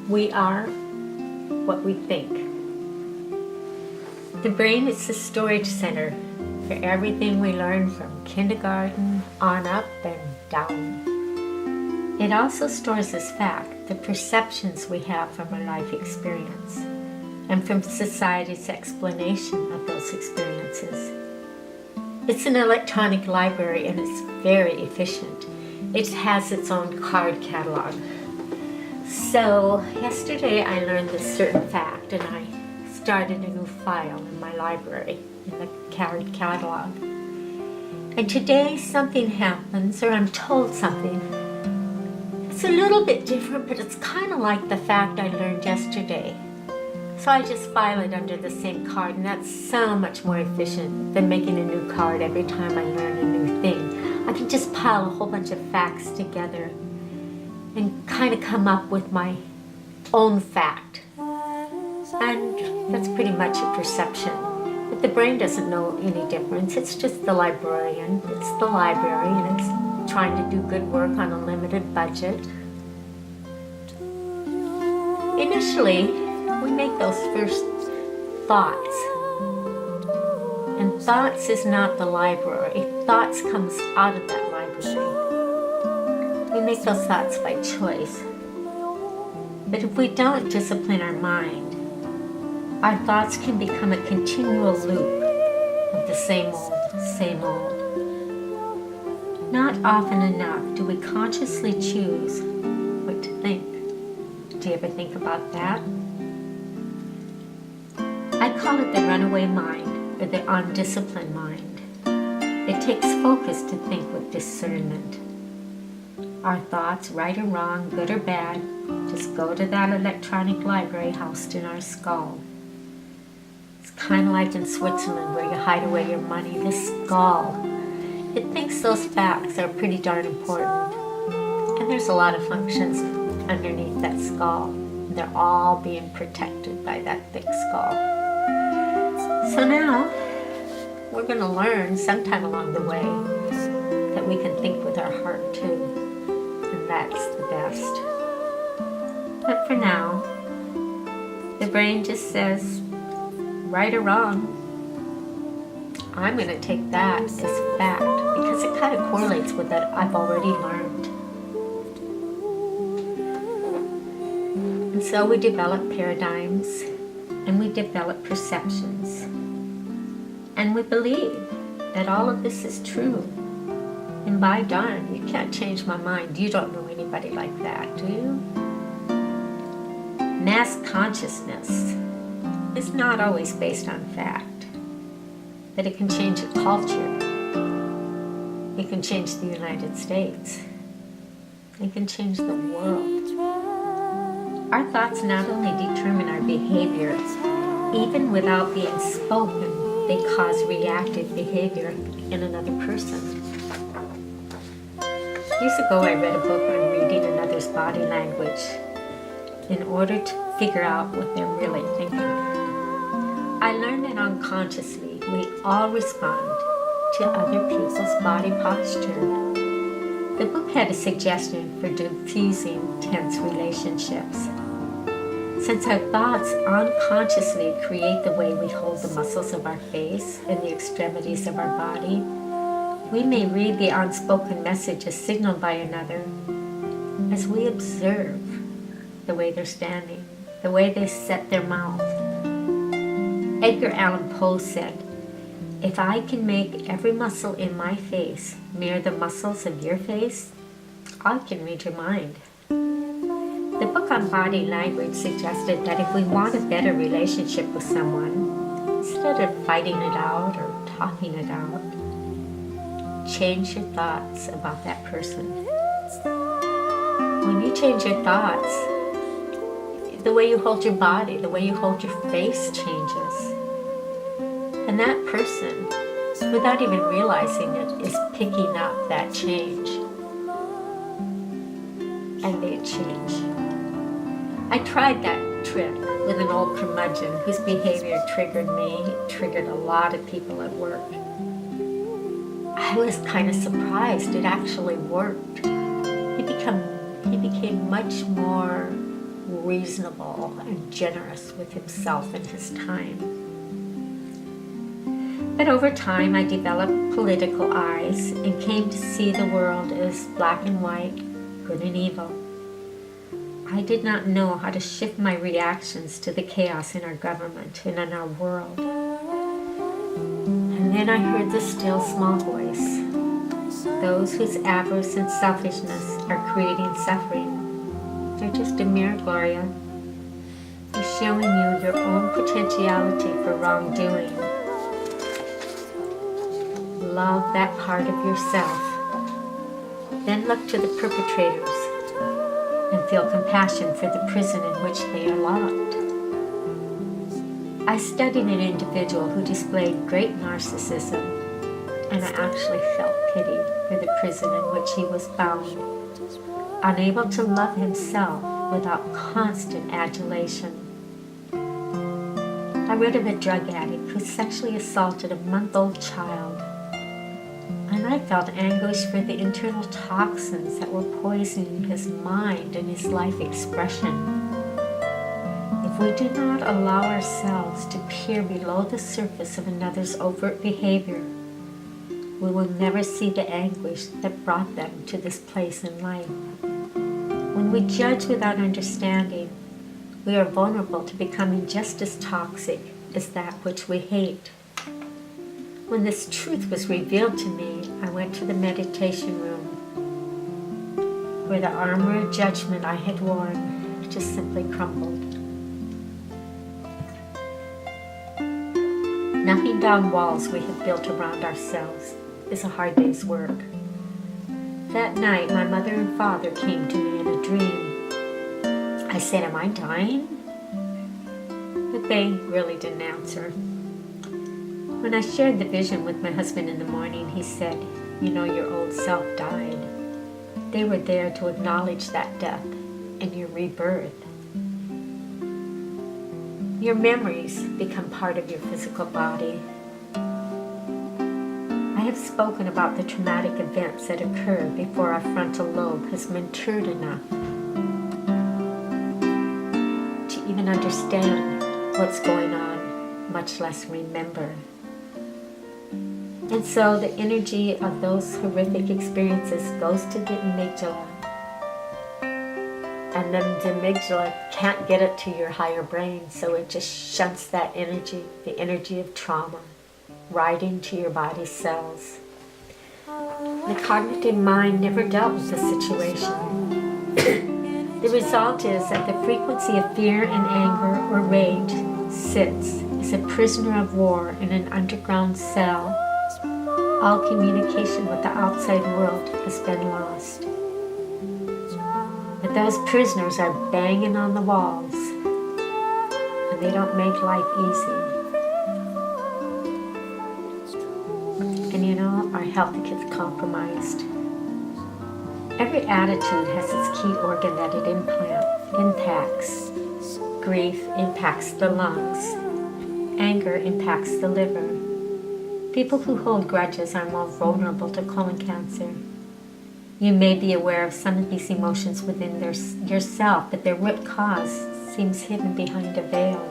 We are what we think. The brain is the storage center for everything we learn from kindergarten on up and down. It also stores as fact the perceptions we have from our life experience and from society's explanation of those experiences. It's an electronic library and it's very efficient. It has its own card catalog. So yesterday I learned this certain fact and I started a new file in my library in the card catalog. And today something happens, or I'm told something. It's a little bit different, but it's kind of like the fact I learned yesterday. So I just file it under the same card, and that's so much more efficient than making a new card every time I learn a new thing. I can just pile a whole bunch of facts together and kind of come up with my own fact. And that's pretty much a perception. But the brain doesn't know any difference. It's just the librarian. It's the library, and it's trying to do good work on a limited budget. Initially, we make those first thoughts. And thoughts is not the library. Thoughts comes out of that library. We make those thoughts by choice. But if we don't discipline our mind, our thoughts can become a continual loop of the same old. Not often enough do we consciously choose what to think. Do you ever think about that? I call it the runaway mind, or the undisciplined mind. It takes focus to think with discernment. Our thoughts, right or wrong, good or bad, just go to that electronic library housed in our skull. It's kind of like in Switzerland where you hide away your money, the skull. It thinks those facts are pretty darn important. And there's a lot of functions underneath that skull. And they're all being protected by that thick skull. So now, we're going to learn sometime along the way that we can think with our heart too. And that's the best. But for now, the brain just says, right or wrong, I'm going to take that as fact because it kind of correlates with what I've already learned. And so we develop paradigms and we develop perceptions. And we believe that all of this is true. And by darn, you can't change my mind. You don't know anybody like that, do you? Mass consciousness is not always based on fact, but it can change a culture. It can change the United States. It can change the world. Our thoughts not only determine our behavior, even without being spoken, they cause reactive behavior in another person. Years ago, I read a book on reading another's body language in order to figure out what they're really thinking. I learned that unconsciously, we all respond to other people's body posture. The book had a suggestion for diffusing tense relationships. Since our thoughts unconsciously create the way we hold the muscles of our face and the extremities of our body, we may read the unspoken messages signaled by another as we observe the way they're standing, the way they set their mouth. Edgar Allan Poe said, "If I can make every muscle in my face mirror the muscles of your face, I can read your mind." The book on body language suggested that if we want a better relationship with someone, instead of fighting it out or talking it out, change your thoughts about that person. When you change your thoughts, the way you hold your body, the way you hold your face changes. And that person, without even realizing it, is picking up that change. And they change. I tried that trick with an old curmudgeon whose behavior triggered me, triggered a lot of people at work. I was kind of surprised it actually worked. He became became much more reasonable and generous with himself and his time. But over time, I developed political eyes and came to see the world as black and white, good and evil. I did not know how to shift my reactions to the chaos in our government and in our world. And then I heard the still small voice. Those whose avarice and selfishness are creating suffering, they're just a mirror, Gloria. They're showing you your own potentiality for wrongdoing. Love that part of yourself. Then look to the perpetrators and feel compassion for the prison in which they are locked. I studied an individual who displayed great narcissism, and I actually felt pity for the prison in which he was bound, unable to love himself without constant adulation. I read of a drug addict who sexually assaulted a month-old child, and I felt anguish for the internal toxins that were poisoning his mind and his life expression. If we do not allow ourselves to peer below the surface of another's overt behavior, we will never see the anguish that brought them to this place in life. When we judge without understanding, we are vulnerable to becoming just as toxic as that which we hate. When this truth was revealed to me, I went to the meditation room, where the armor of judgment I had worn just simply crumbled. Knocking down walls we have built around ourselves is a hard day's work. That night, my mother and father came to me in a dream. I said, "Am I dying?" But they really didn't answer. When I shared the vision with my husband in the morning, he said, "You know, your old self died. They were there to acknowledge that death and your rebirth. Your memories become part of your physical body." I have spoken about the traumatic events that occur before our frontal lobe has matured enough to even understand what's going on, much less remember. And so the energy of those horrific experiences goes to the amygdala. And then the amygdala can't get it to your higher brain, so it just shunts that energy, the energy of trauma, right into your body's cells. The cognitive mind never dealt with the situation. The result is that the frequency of fear and anger or rage sits as a prisoner of war in an underground cell. All communication with the outside world has been lost. But those prisoners are banging on the walls, and they don't make life easy. And you know, our health gets compromised. Every attitude has its key organ that it impacts. Grief impacts the lungs. Anger impacts the liver. People who hold grudges are more vulnerable to colon cancer. You may be aware of some of these emotions within yourself, but their root cause seems hidden behind a veil.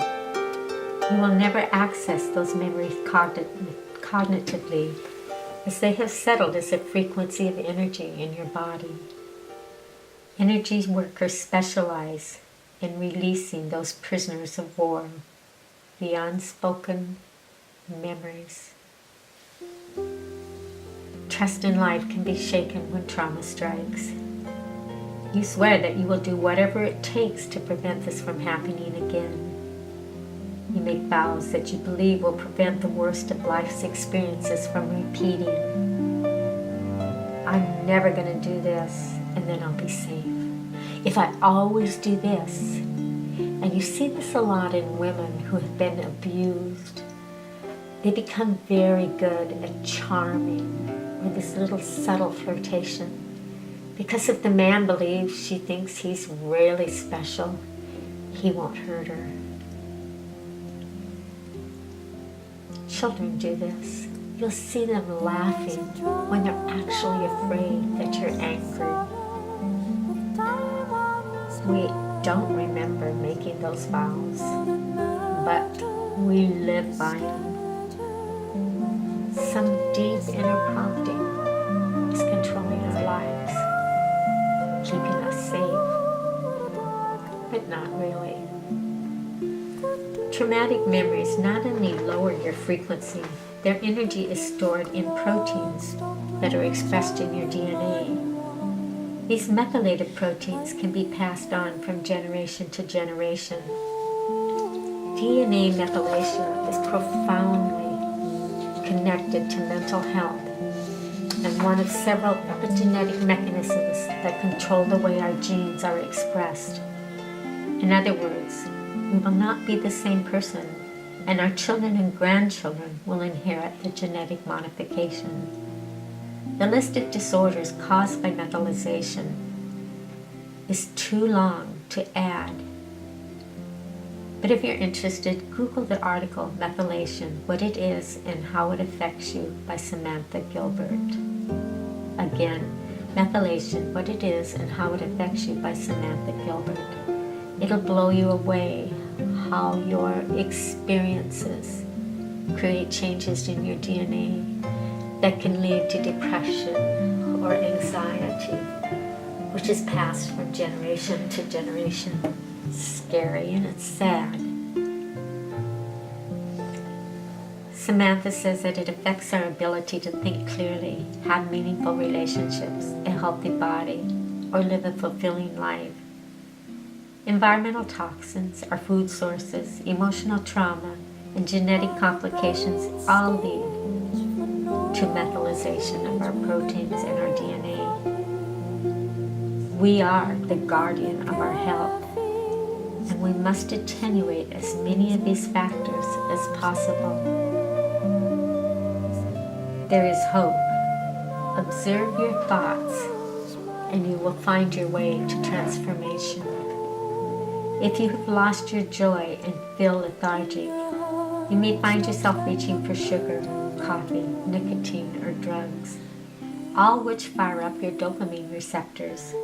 You will never access those memories cognitively, as they have settled as a frequency of energy in your body. Energy workers specialize in releasing those prisoners of war, the unspoken memories. Trust in life can be shaken when trauma strikes. You swear that you will do whatever it takes to prevent this from happening again. You make vows that you believe will prevent the worst of life's experiences from repeating. I'm never going to do this, and then I'll be safe. If I always do this, and you see this a lot in women who have been abused, they become very good at charming with this little subtle flirtation. Because if the man believes she thinks he's really special, he won't hurt her. Children do this. You'll see them laughing when they're actually afraid that you're angry. We don't remember making those vows, but we live by them. Some deep inner prompting is controlling our lives, keeping us safe, but not really. Traumatic memories not only lower your frequency, their energy is stored in proteins that are expressed in your DNA. These methylated proteins can be passed on from generation to generation. DNA methylation is profoundly connected to mental health and one of several epigenetic mechanisms that control the way our genes are expressed. In other words, we will not be the same person, and our children and grandchildren will inherit the genetic modification. The list of disorders caused by methylation is too long to add. But if you're interested, Google the article Methylation, What It Is and How It Affects You by Samantha Gilbert. Again, Methylation, What It Is and How It Affects You by Samantha Gilbert. It'll blow you away how your experiences create changes in your DNA that can lead to depression or anxiety, which is passed from generation to generation. It's scary and it's sad. Samantha says that it affects our ability to think clearly, have meaningful relationships, a healthy body, or live a fulfilling life. Environmental toxins, our food sources, emotional trauma, and genetic complications all lead to methylation of our proteins and our DNA. We are the guardian of our health, and we must attenuate as many of these factors as possible. There is hope. Observe your thoughts, and you will find your way to transformation. If you have lost your joy and feel lethargic, you may find yourself reaching for sugar, coffee, nicotine, or drugs, all which fire up your dopamine receptors.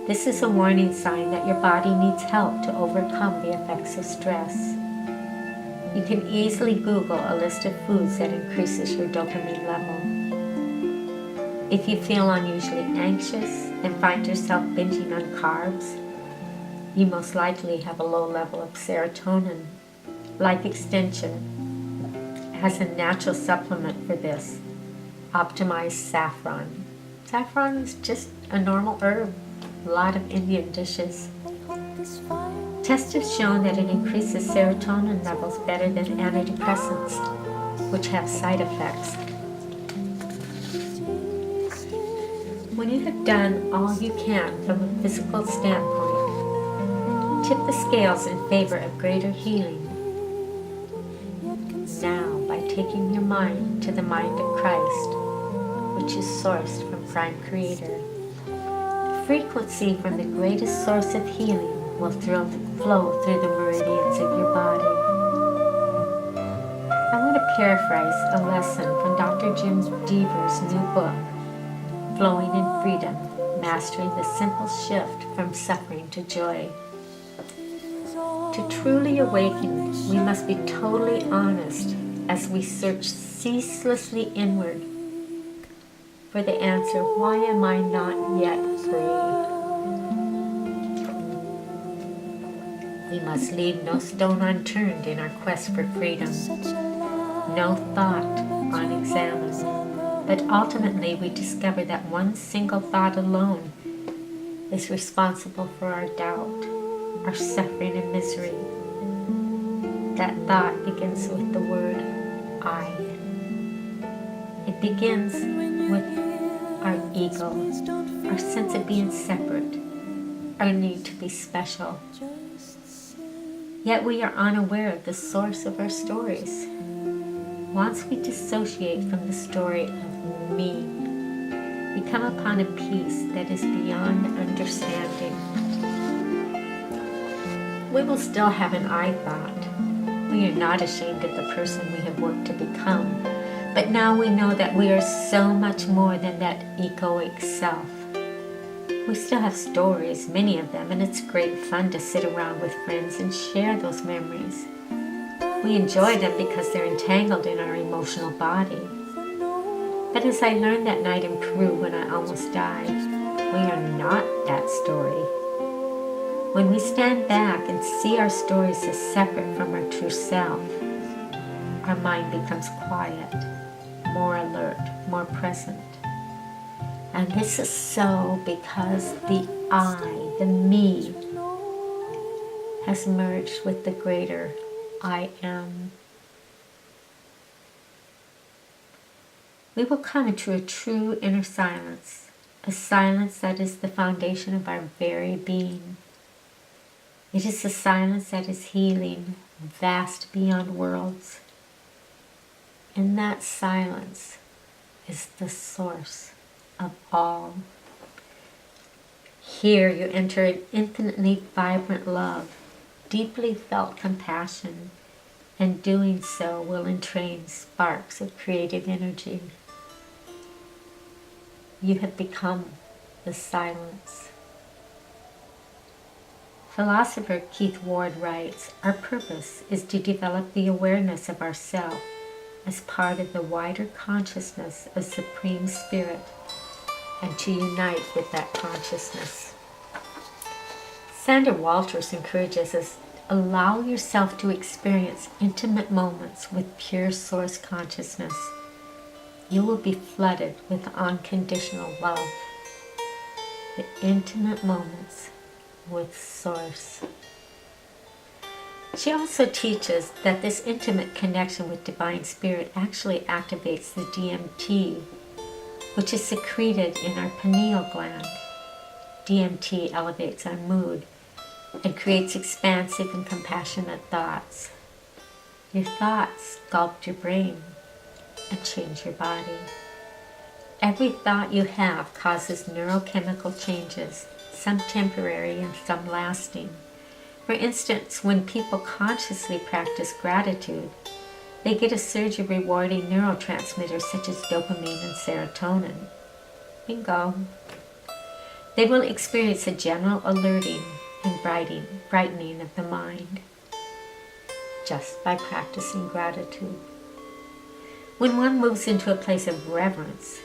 This is a warning sign that your body needs help to overcome the effects of stress. You can easily Google a list of foods that increases your dopamine level. If you feel unusually anxious and find yourself binging on carbs, you most likely have a low level of serotonin. Life Extension has a natural supplement for this, optimized saffron. Saffron is just a normal herb, a lot of Indian dishes. Tests have shown that it increases serotonin levels better than antidepressants, which have side effects. When you have done all you can from a physical standpoint, tip the scales in favor of greater healing. Now, by taking your mind to the mind of Christ, which is sourced from Prime Creator, the frequency from the greatest source of healing will flow through the meridians of your body. I want to paraphrase a lesson from Dr. Jim Deaver's new book, Flowing in Freedom, Mastering the Simple Shift from Suffering to Joy. To truly awaken, we must be totally honest as we search ceaselessly inward for the answer, why am I not yet free? We must leave no stone unturned in our quest for freedom, no thought unexamined, but ultimately we discover that one single thought alone is responsible for our doubt, our suffering and misery. That thought begins with the word I. It begins with our ego, our sense of being separate, our need to be special. Yet we are unaware of the source of our stories. Once we dissociate from the story of me, we come upon a peace that is beyond understanding. We will still have an I thought. We are not ashamed of the person we have worked to become, but now we know that we are so much more than that egoic self. We still have stories, many of them, and it's great fun to sit around with friends and share those memories. We enjoy them because they're entangled in our emotional body. But as I learned that night in Peru when I almost died, we are not that story. When we stand back and see our stories as separate from our true self, our mind becomes quiet, more alert, more present. And this is so because the I, the me, has merged with the greater I am. We will come into a true inner silence, a silence that is the foundation of our very being. It is a silence that is healing, vast beyond worlds. And that silence is the source of all. Here you enter an infinitely vibrant love, deeply felt compassion, and doing so will entrain sparks of creative energy. You have become the silence. Philosopher Keith Ward writes, "Our purpose is to develop the awareness of ourself as part of the wider consciousness of Supreme Spirit and to unite with that consciousness." Sandra Walters encourages us, allow yourself to experience intimate moments with pure source consciousness. You will be flooded with unconditional love. The intimate moments with source. She also teaches that this intimate connection with Divine Spirit actually activates the DMT, which is secreted in our pineal gland. DMT elevates our mood and creates expansive and compassionate thoughts. Your thoughts sculpt your brain and change your body. Every thought you have causes neurochemical changes, some temporary and some lasting. For instance, when people consciously practice gratitude, they get a surge of rewarding neurotransmitters such as dopamine and serotonin. Bingo! They will experience a general alerting and brightening of the mind just by practicing gratitude. When one moves into a place of reverence,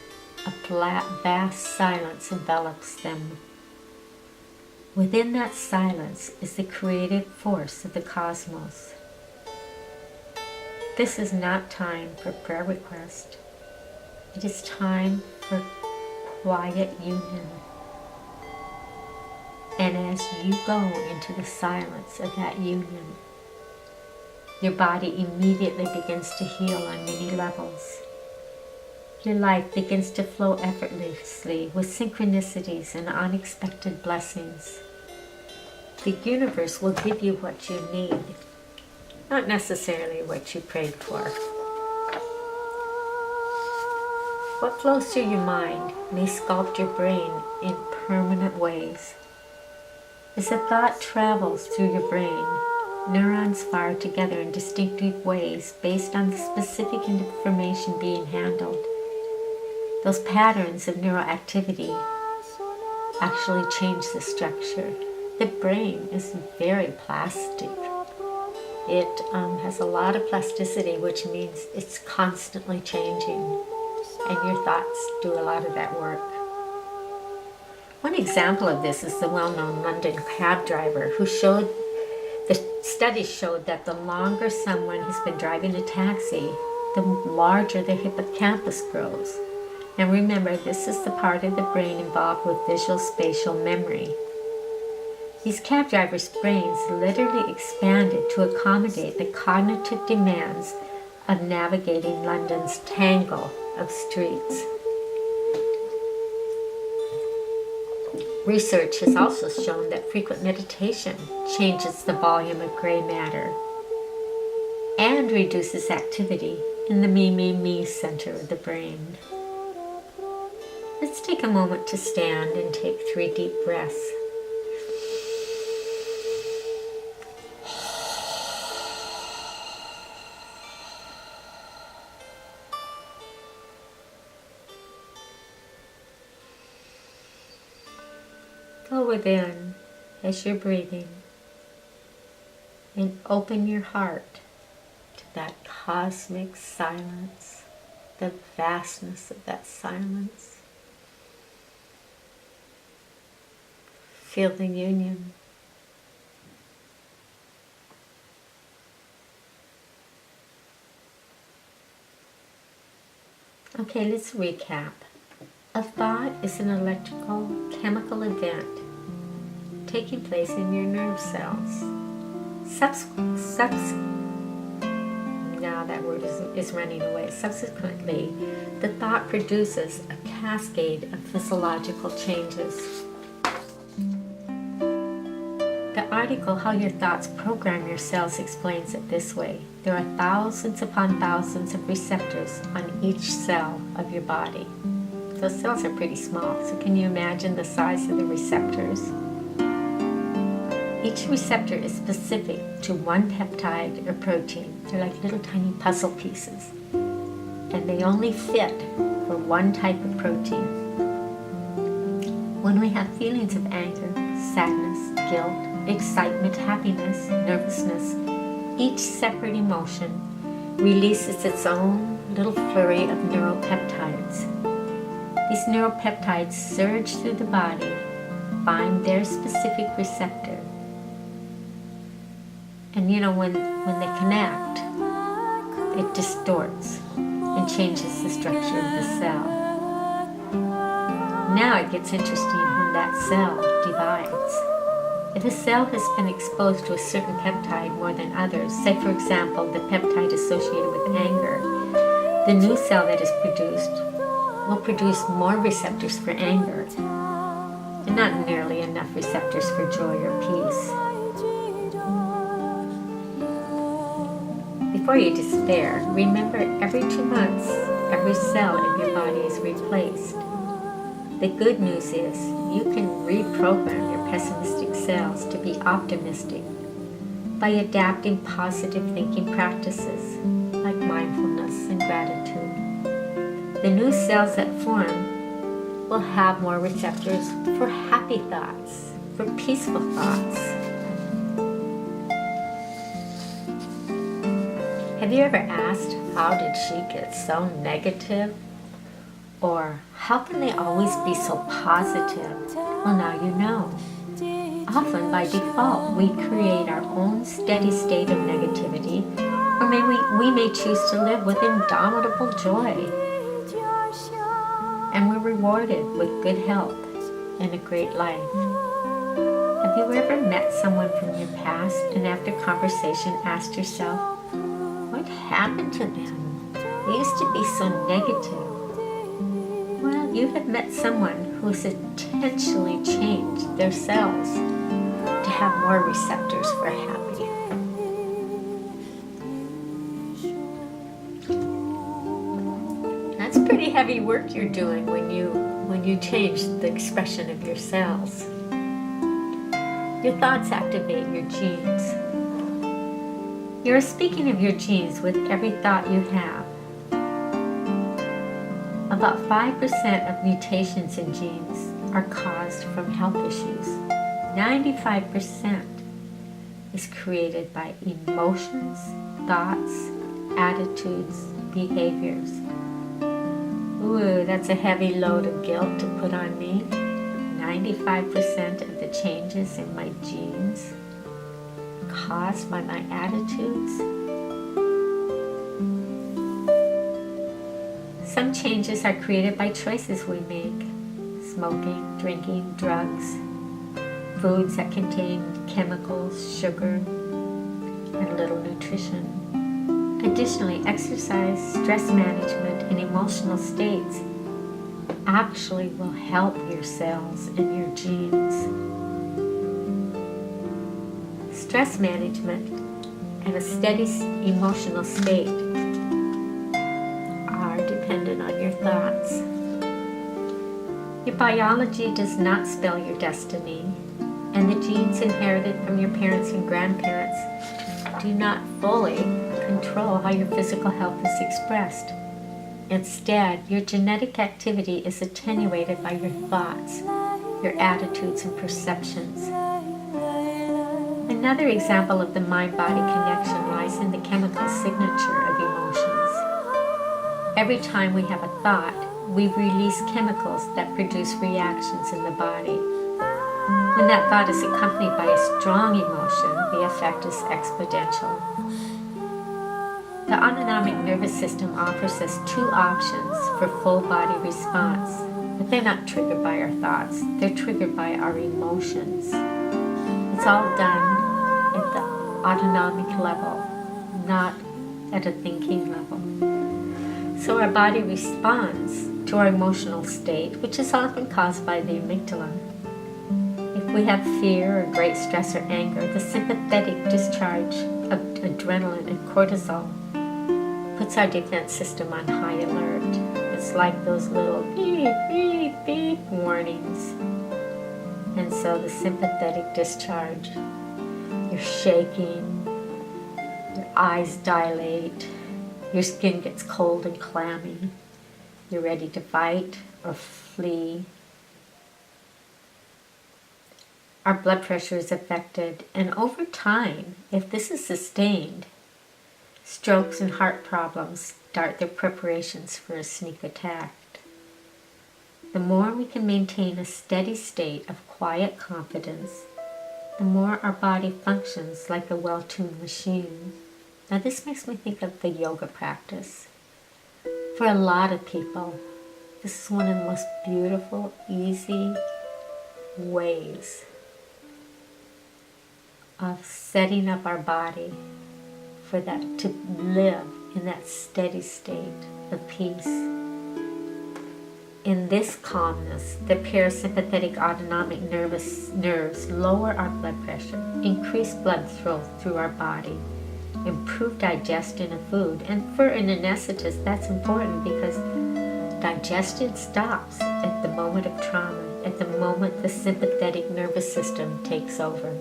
a vast silence envelops them. Within that silence is the creative force of the cosmos. This is not time for prayer request. It is time for quiet union. And as you go into the silence of that union, your body immediately begins to heal on many levels. Your life begins to flow effortlessly with synchronicities and unexpected blessings. The universe will give you what you need, not necessarily what you prayed for. What flows through your mind may sculpt your brain in permanent ways. As a thought travels through your brain, neurons fire together in distinctive ways based on the specific information being handled. Those patterns of neuroactivity actually change the structure. The brain is very plastic. It has a lot of plasticity, which means it's constantly changing, and your thoughts do a lot of that work. One example of this is the well-known London cab driver who showed, the studies showed that the longer someone has been driving a taxi, the larger the hippocampus grows. And remember, this is the part of the brain involved with visual spatial memory. These cab drivers' brains literally expanded to accommodate the cognitive demands of navigating London's tangle of streets. Research has also shown that frequent meditation changes the volume of gray matter and reduces activity in the me center of the brain. Let's take a moment to stand and take 3 deep breaths. go within as you're breathing and open your heart to that cosmic silence, the vastness of that silence. Feel the union. Okay, let's recap. A thought is an electrical, chemical event taking place in your nerve cells. Now that word is running away. Subsequently, the thought produces a cascade of physiological changes. The article, How Your Thoughts Program Your Cells, explains it this way. There are thousands upon thousands of receptors on each cell of your body. Those cells are pretty small, so can you imagine the size of the receptors? Each receptor is specific to one peptide or protein. They're like little tiny puzzle pieces, and they only fit for one type of protein. When we have feelings of anger, sadness, guilt, excitement, happiness, nervousness, each separate emotion releases its own little flurry of neuropeptides. These neuropeptides surge through the body, find their specific receptor, and when they connect, it distorts and changes the structure of the cell. Now it gets interesting when that cell divides. If a cell has been exposed to a certain peptide more than others, say for example the peptide associated with anger, the new cell that is produced will produce more receptors for anger and not nearly enough receptors for joy or peace. Before you despair, remember every 2 months, every cell in your body is replaced. The good news is you can reprogram your pessimistic cells to be optimistic by adapting positive thinking practices like mindfulness and gratitude. The new cells that form will have more receptors for happy thoughts, for peaceful thoughts. Have you ever asked, how did she get so negative? Or, how can they always be so positive? Well, now you know. Often, by default, we create our own steady state of negativity, or we may choose to live with indomitable joy. And we're rewarded with good health and a great life. Have you ever met someone from your past and after conversation asked yourself, what happened to them? They used to be so negative. Well, you have met someone who has intentionally changed their cells to have more receptors for happy. That's pretty heavy work you're doing when you change the expression of your cells. Your thoughts activate your genes. You're speaking of your genes with every thought you have. About 5% of mutations in genes are caused from health issues. 95% is created by emotions, thoughts, attitudes, behaviors. Ooh, that's a heavy load of guilt to put on me. 95% of the changes in my genes caused by my attitudes. Some changes are created by choices we make. Smoking, drinking, drugs, foods that contain chemicals, sugar, and little nutrition. Additionally, exercise, stress management, and emotional states actually will help your cells and your genes. Stress management and a steady emotional state are dependent on your thoughts. Your biology does not spell your destiny, and the genes inherited from your parents and grandparents do not fully control how your physical health is expressed. Instead, your genetic activity is attenuated by your thoughts your attitudes and perceptions. Another example of the mind-body connection lies in the chemical signature of emotions. Every time we have a thought, we release chemicals that produce reactions in the body. When that thought is accompanied by a strong emotion, the effect is exponential. The autonomic nervous system offers us two options for full body response, but they're not triggered by our thoughts, they're triggered by our emotions. It's all done at the autonomic level, not at a thinking level. So our body responds to our emotional state, which is often caused by the amygdala. If we have fear or great stress or anger, the sympathetic discharge of adrenaline and cortisol puts our defense system on high alert. It's like those little beep, beep, beep warnings. And so the sympathetic discharge, you're shaking, your eyes dilate, your skin gets cold and clammy, you're ready to fight or flee. Our blood pressure is affected, and over time, if this is sustained, strokes and heart problems start their preparations for a sneak attack. The more we can maintain a steady state of quiet confidence, the more our body functions like a well-tuned machine. Now this makes me think of the yoga practice. For a lot of people, this is one of the most beautiful, easy ways of setting up our body for that, to live in that steady state of peace. In this calmness, the parasympathetic autonomic nerves lower our blood pressure, increase blood flow through our body, improve digestion of food. And for an anesthetist, that's important because digestion stops at the moment of trauma, at the moment the sympathetic nervous system takes over.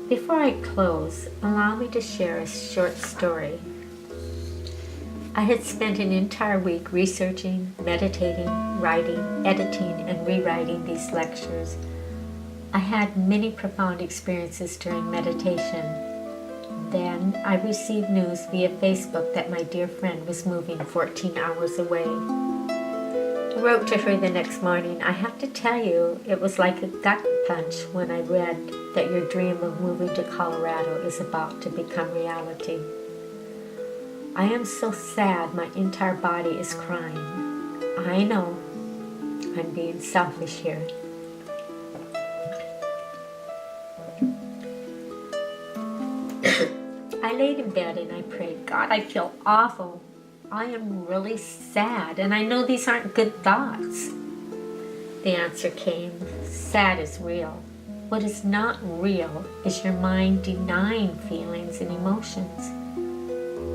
Before I close, allow me to share a short story. I had spent an entire week researching, meditating, writing, editing, and rewriting these lectures. I had many profound experiences during meditation. Then I received news via Facebook that my dear friend was moving 14 hours away. I wrote to her the next morning. I have to tell you, it was like a gut punch when I read that your dream of moving to Colorado is about to become reality. I am so sad my entire body is crying. I know I'm being selfish here. I laid in bed and I prayed, God, I feel awful. I am really sad, and I know these aren't good thoughts. The answer came, sad is real. What is not real is your mind denying feelings and emotions.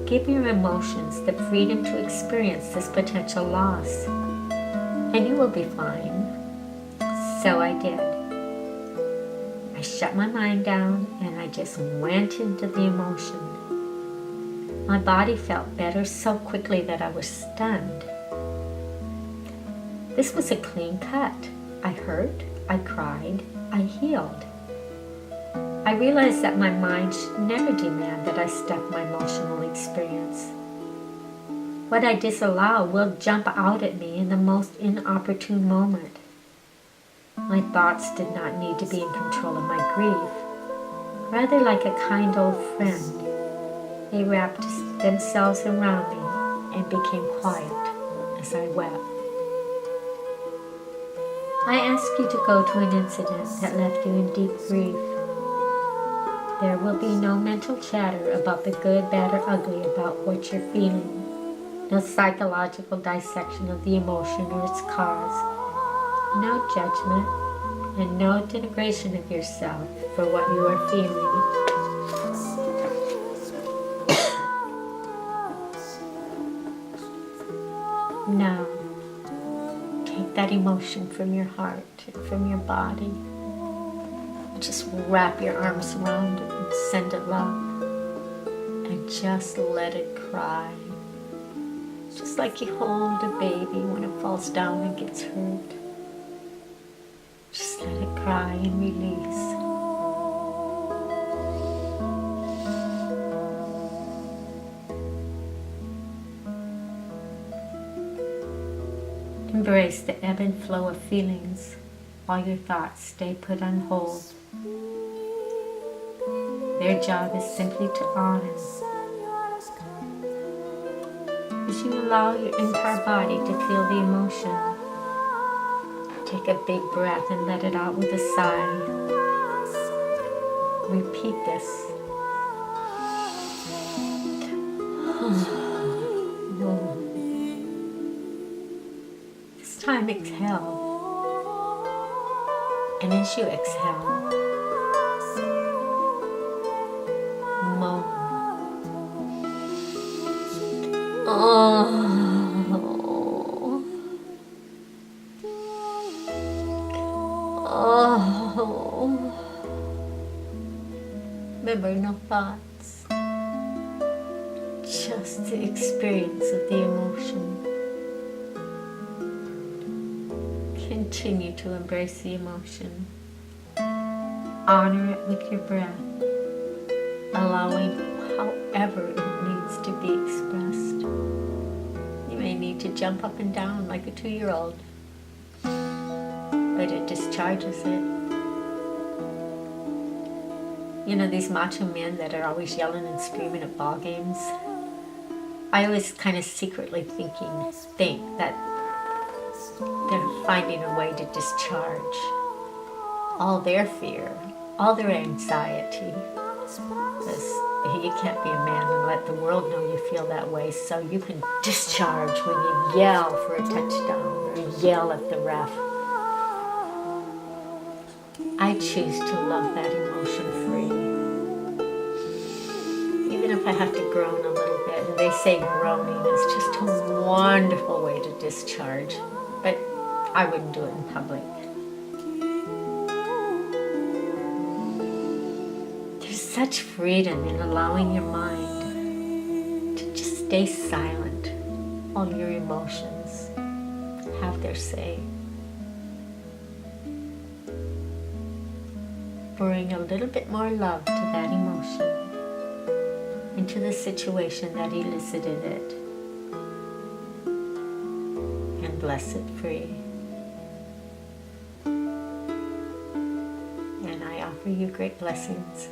Give your emotions the freedom to experience this potential loss, and you will be fine. So I did. I shut my mind down and I just went into the emotion. My body felt better so quickly that I was stunned. This was a clean cut. I hurt, I cried, I healed. I realized that my mind should never demand that I stuff my emotional experience. What I disallow will jump out at me in the most inopportune moment. My thoughts did not need to be in control of my grief. Rather, like a kind old friend, they wrapped themselves around me and became quiet as I wept. I ask you to go to an incident that left you in deep grief. There will be no mental chatter about the good, bad, or ugly about what you're feeling. No psychological dissection of the emotion or its cause. No judgment and no denigration of yourself for what you are feeling. Now, take that emotion from your heart and from your body. Just wrap your arms around it and send it love. And just let it cry. Just like you hold a baby when it falls down and gets hurt. cry and release. Embrace the ebb and flow of feelings while your thoughts stay put on hold. Their job is simply to honor. As you allow your entire body to feel the emotion, take a big breath and let it out with a sigh. Repeat this. This time exhale. And as you exhale, moan. Oh. Remember, no thoughts, just the experience of the emotion. Continue to embrace the emotion. Honor it with your breath, allowing however it needs to be expressed. You may need to jump up and down like a 2-year-old, but it discharges it. You know, these macho men that are always yelling and screaming at ball games, I always kind of secretly think that they're finding a way to discharge all their fear, all their anxiety. Because you can't be a man and let the world know you feel that way, so you can discharge when you yell for a touchdown or yell at the ref. I choose to love that emotion free. Even if I have to groan a little bit, and they say groaning is just a wonderful way to discharge, but I wouldn't do it in public. There's such freedom in allowing your mind to just stay silent while your emotions have their say. Bring a little bit more love to that emotion, into the situation that elicited it, and bless it free. And I offer you great blessings.